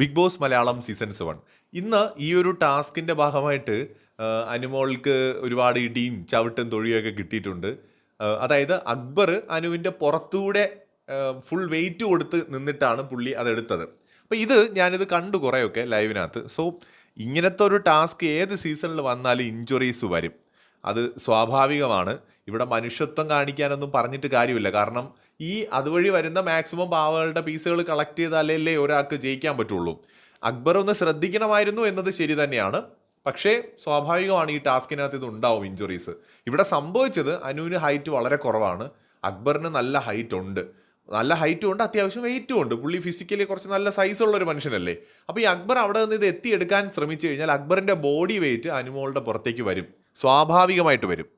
Big boss Malayalam season 7 ഇന്ന് ഈ ഒരു ടാസ്കിന്റെ ഭാഗമായിട്ട് അനുമോൾക്ക് ഒരുപാട് ഇടിയും ചവിട്ടും തൊഴിയൊക്കെ കിട്ടിയിട്ടുണ്ട്. അതായത് അക്ബർ അനുവിന്റെ പുറത്തൂടെ ഫുൾ വെയിറ്റ് കൊടുത്ത് നിന്നിട്ടാണ് പുള്ളി അതെടുത്തത്. അപ്പോൾ ഞാനിത് കണ്ടു കുറേയൊക്കെ ലൈവിനകത്ത്. സോ ഇങ്ങനത്തെ ഒരു ടാസ്ക് ഏത് സീസണിൽ വന്നാലും ഇഞ്ചുറീസ് വരും. അത് സ്വാഭാവികമാണ്. ഇവിടെ മനുഷ്യത്വം കാണിക്കാനൊന്നും പറഞ്ഞിട്ട് കാര്യമില്ല. കാരണം അതുവഴി വരുന്ന മാക്സിമം പാവകളുടെ പീസുകൾ കളക്ട് ചെയ്താലല്ലേ ഒരാൾക്ക് ജയിക്കാൻ പറ്റുള്ളൂ. അക്ബർ ഒന്ന് ശ്രദ്ധിക്കണമായിരുന്നു എന്നത് ശരി തന്നെയാണ്. പക്ഷേ സ്വാഭാവികമാണ് ഈ ടാസ്കിനകത്ത് ഇത് ഉണ്ടാവും ഇഞ്ചുറീസ്. ഇവിടെ സംഭവിച്ചത് അനുവിന് ഹൈറ്റ് വളരെ കുറവാണ്, അക്ബറിന് നല്ല ഹൈറ്റ് ഉണ്ട്. നല്ല ഹൈറ്റും ഉണ്ട്, അത്യാവശ്യം വെയിറ്റും ഉണ്ട്. പുള്ളി ഫിസിക്കലി കുറച്ച് നല്ല സൈസുള്ള ഒരു മനുഷ്യനല്ലേ. അപ്പോൾ ഈ അക്ബർ അവിടെ നിന്ന് ഇത് എത്തിയെടുക്കാൻ ശ്രമിച്ചു കഴിഞ്ഞാൽ അക്ബറിന്റെ ബോഡി വെയിറ്റ് അനുമോളുടെ പുറത്തേക്ക് വരും, സ്വാഭാവികമായിട്ട് വരും.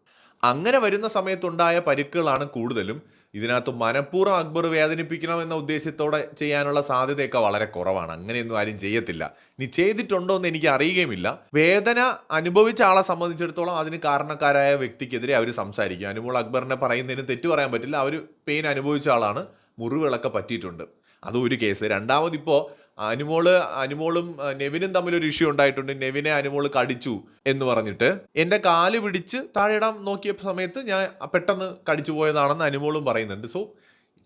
അങ്ങനെ വരുന്ന സമയത്തുണ്ടായ പരിക്കുകളാണ് കൂടുതലും. ഇതിനകത്ത് മനഃപൂർവ്വം അക്ബർ വേദനിപ്പിക്കണം എന്ന ഉദ്ദേശത്തോടെ ചെയ്യാനുള്ള സാധ്യതയൊക്കെ വളരെ കുറവാണ്. അങ്ങനെയൊന്നും ആരും ചെയ്യത്തില്ല. ഇനി ചെയ്തിട്ടുണ്ടോ എന്ന് എനിക്ക് അറിയുകയുമില്ല. വേദന അനുഭവിച്ച ആളെ സംബന്ധിച്ചിടത്തോളം അതിന് കാരണക്കാരായ വ്യക്തിക്കെതിരെ അവർ സംസാരിക്കും. അനുമോൾ അക്ബറിനെ പറയുന്നതിന് തെറ്റു പറയാൻ പറ്റില്ല. അവർ പെയിൻ അനുഭവിച്ച ആളാണ്, മുറിവുകളൊക്കെ പറ്റിയിട്ടുണ്ട്. അതും ഒരു കേസ്. രണ്ടാമതിപ്പോൾ അനുമോളും നെവിനും തമ്മിലൊരു ഇഷ്യൂ ഉണ്ടായിട്ടുണ്ട്. നെവിനെ അനുമോള് കടിച്ചു എന്ന് പറഞ്ഞിട്ട് എൻ്റെ കാല് പിടിച്ച് താഴെയിടാൻ നോക്കിയ സമയത്ത് ഞാൻ പെട്ടെന്ന് കടിച്ചു പോയതാണെന്ന് അനുമോളും പറയുന്നുണ്ട്. സോ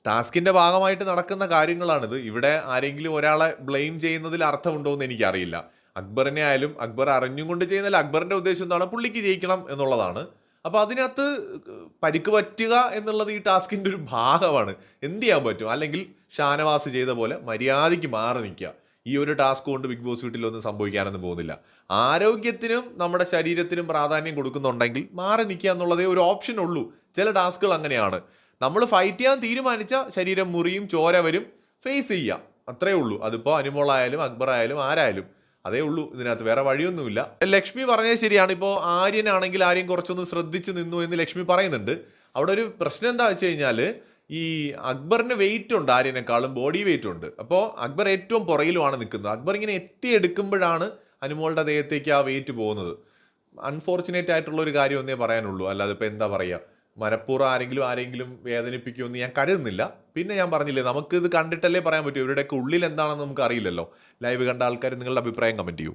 ടാസ്കിന്റെ ഭാഗമായിട്ട് നടക്കുന്ന കാര്യങ്ങളാണിത്. ഇവിടെ ആരെങ്കിലും ഒരാളെ ബ്ലെയിം ചെയ്യുന്നതിൽ അർത്ഥമുണ്ടോ എന്ന് എനിക്കറിയില്ല. അക്ബറിനെ ആയാലും അക്ബർ അറിഞ്ഞും കൊണ്ട് ചെയ്യുന്നതിൽ അക്ബറിന്റെ ഉദ്ദേശം എന്താണ്, പുള്ളിക്ക് ജയിക്കണം എന്നുള്ളതാണ്. അപ്പോൾ അതിനകത്ത് പരിക്ക് പറ്റുക എന്നുള്ളത് ഈ ടാസ്കിൻ്റെ ഒരു ഭാഗമാണ്. എന്ത് ചെയ്യാൻ പറ്റും? അല്ലെങ്കിൽ ഷാനവാസ് ചെയ്ത പോലെ മര്യാദയ്ക്ക് മാറി നിൽക്കുക. ഈ ഒരു ടാസ്ക് കൊണ്ട് ബിഗ് ബോസ് വീട്ടിലൊന്നും സംഭവിക്കാനൊന്നും പോകുന്നില്ല. ആരോഗ്യത്തിനും നമ്മുടെ ശരീരത്തിനും പ്രാധാന്യം കൊടുക്കുന്നുണ്ടെങ്കിൽ മാറി നിൽക്കുക എന്നുള്ളതേ ഒരു ഓപ്ഷൻ ഉള്ളൂ. ചില ടാസ്കുകൾ അങ്ങനെയാണ്. നമ്മൾ ഫൈറ്റ് ചെയ്യാൻ തീരുമാനിച്ച ശരീരം മുറിയും ചോര വരും, ഫേസ് ചെയ്യാം, അത്രേ ഉള്ളൂ. അതിപ്പോൾ അനുമോളായാലും അക്ബർ ആയാലും ആരായാലും അതേ ഉള്ളൂ. ഇതിനകത്ത് വേറെ വഴിയൊന്നുമില്ല. ലക്ഷ്മി പറഞ്ഞത് ശരിയാണ്. ഇപ്പോൾ ആര്യനാണെങ്കിൽ ആര്യം കുറച്ചൊന്ന് ശ്രദ്ധിച്ച് നിന്നു എന്ന് ലക്ഷ്മി പറയുന്നുണ്ട്. അവിടെ ഒരു പ്രശ്നം എന്താ വെച്ച് കഴിഞ്ഞാൽ ഈ അക്ബറിന് വെയിറ്റ് ഉണ്ട്, ആര്യനേക്കാളും ബോഡി വെയിറ്റ് ഉണ്ട്. അപ്പോൾ അക്ബർ ഏറ്റവും പുറകിലുമാണ് നിൽക്കുന്നത്. അക്ബർ ഇങ്ങനെ എത്തിയെടുക്കുമ്പോഴാണ് അനുമോളുടെ ദേഹത്തേക്ക് ആ വെയിറ്റ് പോകുന്നത്. അൺഫോർച്ചുനേറ്റ് ആയിട്ടുള്ള ഒരു കാര്യം ഒന്നേ പറയാനുള്ളൂ. അല്ലാതെ ഇപ്പോൾ എന്താ പറയുക, മനഃപൂർവ്വം ആരെങ്കിലും വേദനിപ്പിക്കുമെന്ന് ഞാൻ കരുതുന്നില്ല. പിന്നെ ഞാൻ പറഞ്ഞില്ലേ, നമുക്കിത് കണ്ടിട്ടല്ലേ പറയാൻ പറ്റൂ. ഇവരുടെയൊക്കെ ഉള്ളിൽ എന്താണെന്ന് നമുക്ക് അറിയില്ലല്ലോ. ലൈവ് കണ്ട ആൾക്കാർ നിങ്ങളുടെ അഭിപ്രായം കമൻറ്റ് ചെയ്യൂ.